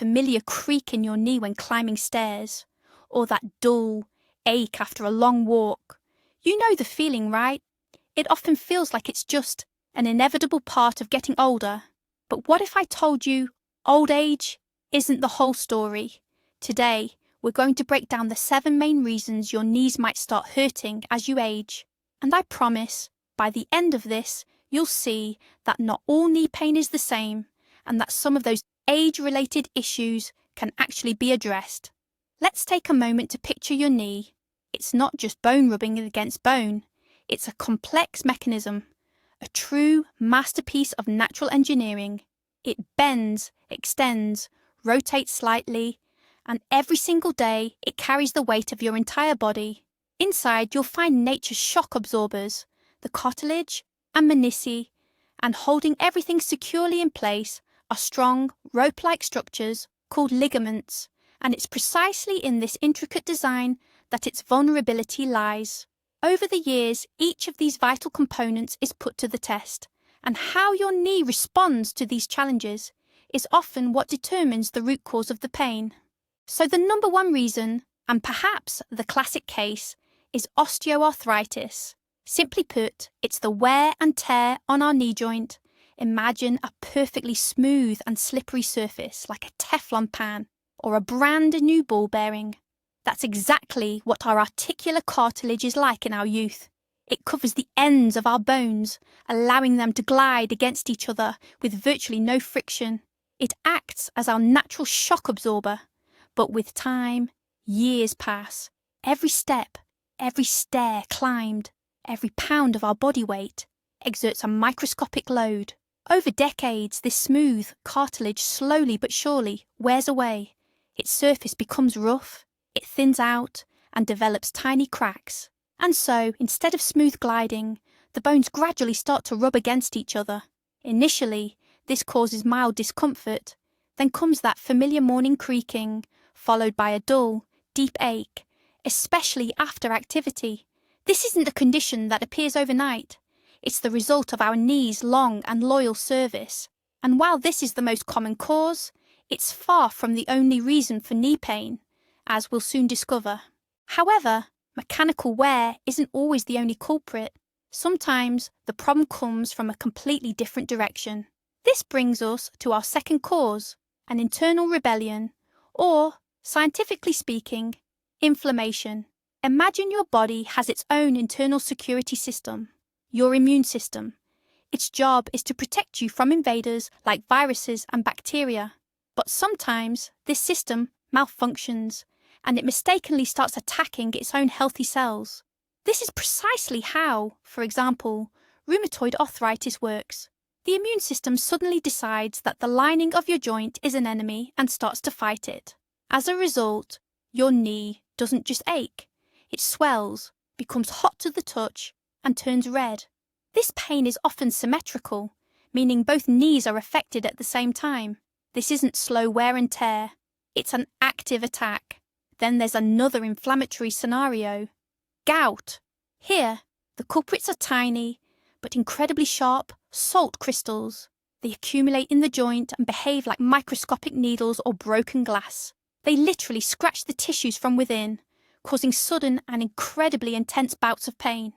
familiar creak in your knee when climbing stairs, or that dull ache after a long walk. You know the feeling, right? It often feels like it's just an inevitable part of getting older. But what if I told you old age isn't the whole story? Today, we're going to break down the 7 main reasons your knees might start hurting as you age. And I promise, by the end of this, you'll see that not all knee pain is the same, and that some of those age-related issues can actually be addressed. Let's take a moment to picture your knee. It's not just bone rubbing against bone. It's a complex mechanism, a true masterpiece of natural engineering. It bends, extends, rotates slightly, and every single day it carries the weight of your entire body. Inside, you'll find nature's shock absorbers, the cartilage and menisci, and holding everything securely in place are strong, rope-like structures called ligaments, and it's precisely in this intricate design that its vulnerability lies. Over the years, each of these vital components is put to the test, and how your knee responds to these challenges is often what determines the root cause of the pain. So the number one reason, and perhaps the classic case, is osteoarthritis. Simply put, it's the wear and tear on our knee joint. Imagine a perfectly smooth and slippery surface like a Teflon pan or a brand new ball bearing. That's exactly what our articular cartilage is like in our youth. It covers the ends of our bones, allowing them to glide against each other with virtually no friction. It acts as our natural shock absorber. But with time, years pass. Every step, every stair climbed, every pound of our body weight exerts a microscopic load. Over decades, this smooth cartilage slowly but surely wears away. Its surface becomes rough, it thins out, and develops tiny cracks. And so, instead of smooth gliding, the bones gradually start to rub against each other. Initially, this causes mild discomfort. Then comes that familiar morning creaking, followed by a dull, deep ache, especially after activity. This isn't a condition that appears overnight. It's the result of our knees' long and loyal service. And while this is the most common cause, it's far from the only reason for knee pain, as we'll soon discover. However, mechanical wear isn't always the only culprit. Sometimes the problem comes from a completely different direction. This brings us to our second cause, an internal rebellion, or, scientifically speaking, inflammation. Imagine your body has its own internal security system, your immune system. Its job is to protect you from invaders like viruses and bacteria. But sometimes this system malfunctions, and it mistakenly starts attacking its own healthy cells. This is precisely how, for example, rheumatoid arthritis works. The immune system suddenly decides that the lining of your joint is an enemy and starts to fight it. As a result, your knee doesn't just ache, it swells, becomes hot to the touch, and turns red. This pain is often symmetrical, meaning both knees are affected at the same time. This isn't slow wear and tear, it's an active attack. Then there's another inflammatory scenario. Gout. Here, the culprits are tiny, but incredibly sharp salt crystals. They accumulate in the joint and behave like microscopic needles or broken glass. They literally scratch the tissues from within, causing sudden and incredibly intense bouts of pain.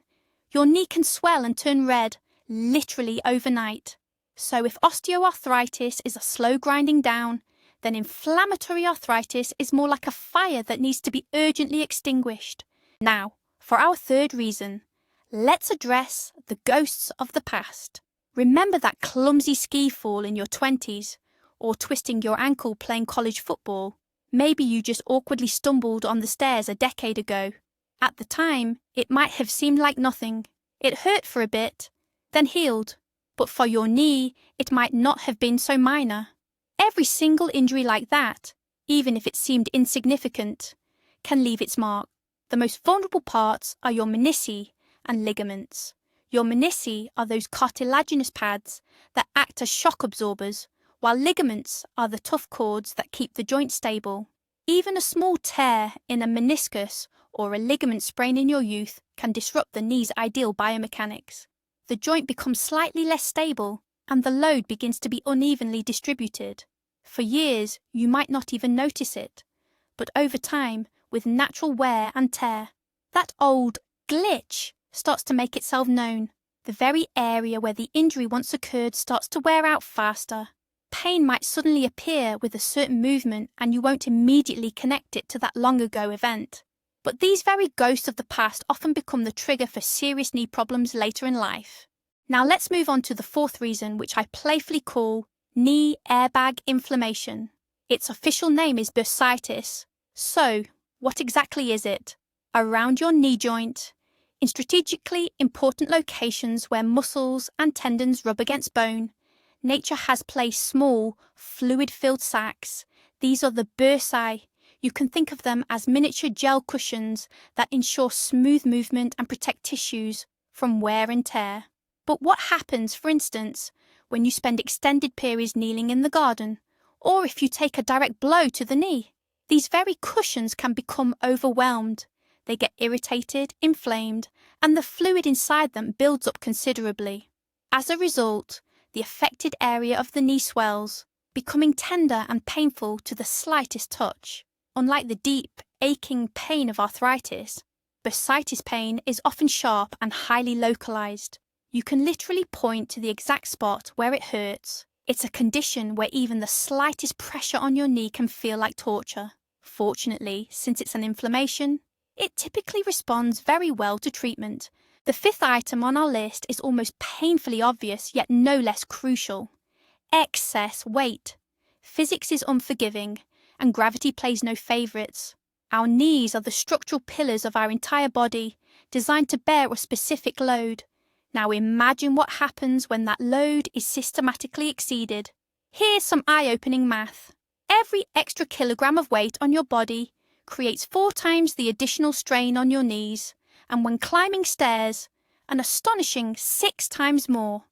Your knee can swell and turn red, literally overnight. So if osteoarthritis is a slow grinding down, then inflammatory arthritis is more like a fire that needs to be urgently extinguished. Now, for our third reason, let's address the ghosts of the past. Remember that clumsy ski fall in your 20s, or twisting your ankle playing college football? Maybe you just awkwardly stumbled on the stairs a decade ago. At the time, it might have seemed like nothing. It hurt for a bit, then healed. But for your knee, it might not have been so minor. Every single injury like that, even if it seemed insignificant, can leave its mark. The most vulnerable parts are your menisci and ligaments. Your menisci are those cartilaginous pads that act as shock absorbers, while ligaments are the tough cords that keep the joint stable. Even a small tear in a meniscus or a ligament sprain in your youth can disrupt the knee's ideal biomechanics. The joint becomes slightly less stable, and the load begins to be unevenly distributed. For years, you might not even notice it, but over time, with natural wear and tear, that old glitch starts to make itself known. The very area where the injury once occurred starts to wear out faster. Pain might suddenly appear with a certain movement and you won't immediately connect it to that long ago event. But these very ghosts of the past often become the trigger for serious knee problems later in life. Now let's move on to the fourth reason, which I playfully call knee airbag inflammation. Its official name is bursitis. So, what exactly is it? Around your knee joint, in strategically important locations where muscles and tendons rub against bone, nature has placed small, fluid-filled sacs. These are the bursae. You can think of them as miniature gel cushions that ensure smooth movement and protect tissues from wear and tear. But what happens, for instance, when you spend extended periods kneeling in the garden, or if you take a direct blow to the knee? These very cushions can become overwhelmed. They get irritated, inflamed, and the fluid inside them builds up considerably. As a result, the affected area of the knee swells, becoming tender and painful to the slightest touch. Unlike the deep, aching pain of arthritis, bursitis pain is often sharp and highly localized. You can literally point to the exact spot where it hurts. It's a condition where even the slightest pressure on your knee can feel like torture. Fortunately, since it's an inflammation, it typically responds very well to treatment. The fifth item on our list is almost painfully obvious, yet no less crucial. Excess weight. Physics is unforgiving, and gravity plays no favourites. Our knees are the structural pillars of our entire body, designed to bear a specific load. Now imagine what happens when that load is systematically exceeded. Here's some eye-opening math. Every extra kilogram of weight on your body creates 4 times the additional strain on your knees, and when climbing stairs, an astonishing 6 times more.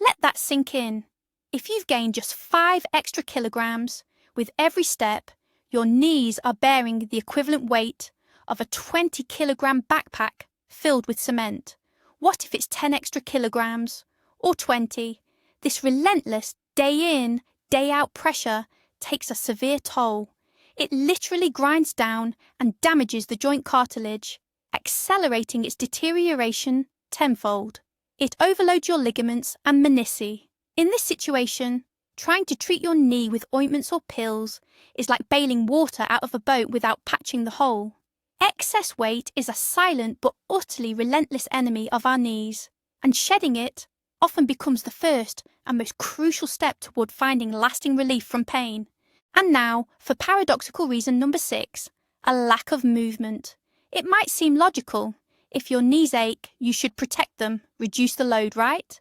Let that sink in. If you've gained just 5 extra kilograms, with every step, your knees are bearing the equivalent weight of a 20-kilogram backpack filled with cement. What if it's 10 extra kilograms, or 20? This relentless, day in, day out pressure takes a severe toll. It literally grinds down and damages the joint cartilage, accelerating its deterioration tenfold. It overloads your ligaments and menisci. In this situation, trying to treat your knee with ointments or pills is like bailing water out of a boat without patching the hole. Excess weight is a silent but utterly relentless enemy of our knees, and shedding it often becomes the first and most crucial step toward finding lasting relief from pain. And now, for paradoxical reason number 6, a lack of movement. It might seem logical. If your knees ache, you should protect them, reduce the load, right?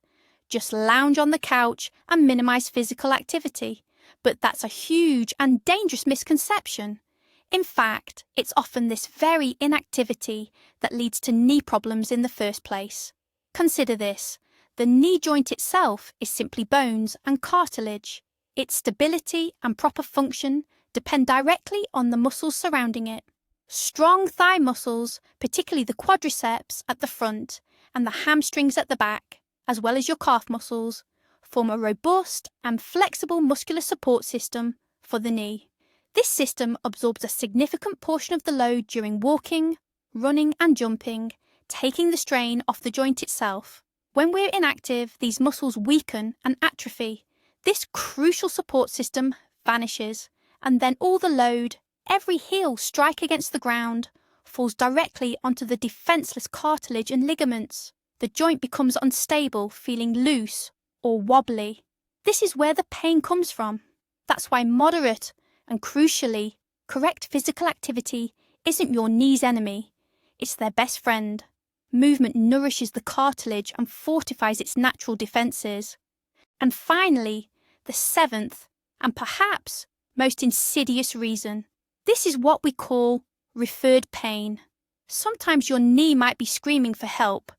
Just lounge on the couch and minimize physical activity. But that's a huge and dangerous misconception. In fact, it's often this very inactivity that leads to knee problems in the first place. Consider this. The knee joint itself is simply bones and cartilage. Its stability and proper function depend directly on the muscles surrounding it. Strong thigh muscles, particularly the quadriceps at the front and the hamstrings at the back, as well as your calf muscles, form a robust and flexible muscular support system for the knee. This system absorbs a significant portion of the load during walking, running and jumping, taking the strain off the joint itself. When we're inactive, these muscles weaken and atrophy. This crucial support system vanishes, and then all the load, every heel strike against the ground, falls directly onto the defenseless cartilage and ligaments. The joint becomes unstable, feeling loose or wobbly. This is where the pain comes from. That's why moderate and, crucially, correct physical activity isn't your knee's enemy. It's their best friend. Movement nourishes the cartilage and fortifies its natural defences. And finally, the 7th, and perhaps most insidious reason. This is what we call referred pain. Sometimes your knee might be screaming for help,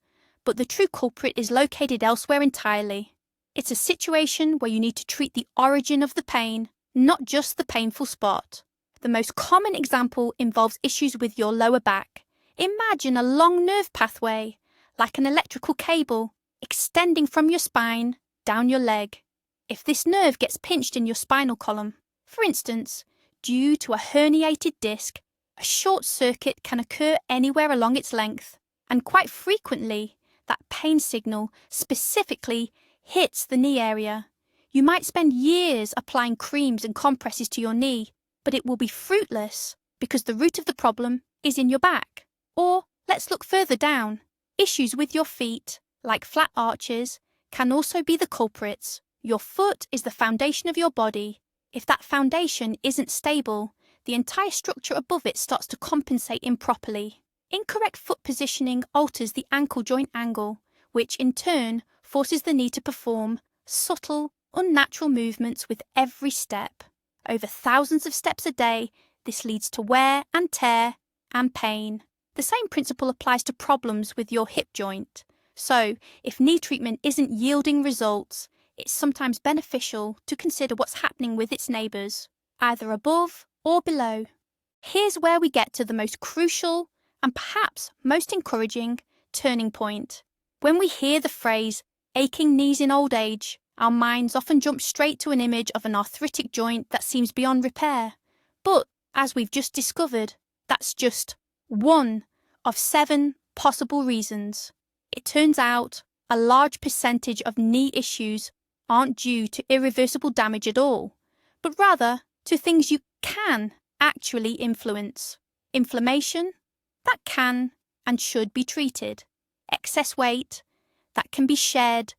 but the true culprit is located elsewhere entirely. It's a situation where you need to treat the origin of the pain, not just the painful spot. The most common example involves issues with your lower back. Imagine a long nerve pathway, like an electrical cable, extending from your spine down your leg. If this nerve gets pinched in your spinal column, For instance, due to a herniated disc, a short circuit can occur anywhere along its length, and quite frequently, that pain signal specifically hits the knee area. You might spend years applying creams and compresses to your knee, but it will be fruitless because the root of the problem is in your back. Or let's look further down. Issues with your feet, like flat arches, can also be the culprits. Your foot is the foundation of your body. If that foundation isn't stable, the entire structure above it starts to compensate improperly. Incorrect foot positioning alters the ankle joint angle, which in turn forces the knee to perform subtle, unnatural movements with every step. Over thousands of steps a day, this leads to wear and tear and pain. The same principle applies to problems with your hip joint. So, if knee treatment isn't yielding results, it's sometimes beneficial to consider what's happening with its neighbours, either above or below. Here's where we get to the most crucial and perhaps most encouraging turning point. When we hear the phrase aching knees in old age, our minds often jump straight to an image of an arthritic joint that seems beyond repair. But, as we've just discovered, that's just one of 7 possible reasons. It turns out a large percentage of knee issues aren't due to irreversible damage at all, but rather to things you can actually influence. Inflammation, that can and should be treated. Excess weight, that can be shed.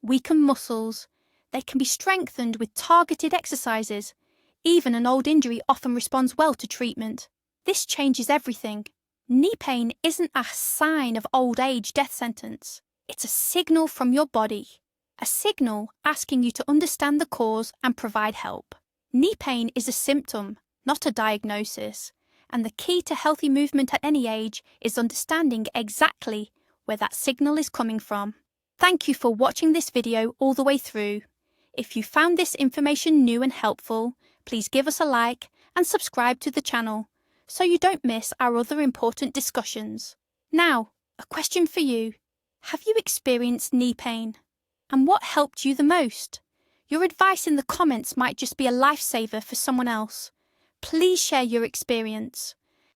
Weakened muscles, they can be strengthened with targeted exercises. Even an old injury often responds well to treatment. This changes everything. Knee pain isn't a sign of old age death sentence. It's a signal from your body. A signal asking you to understand the cause and provide help. Knee pain is a symptom, not a diagnosis. And the key to healthy movement at any age is understanding exactly where that signal is coming from. Thank you for watching this video all the way through. If you found this information new and helpful, please give us a like and subscribe to the channel so you don't miss our other important discussions. Now, a question for you. Have you experienced knee pain? And what helped you the most? Your advice in the comments might just be a lifesaver for someone else. Please share your experience.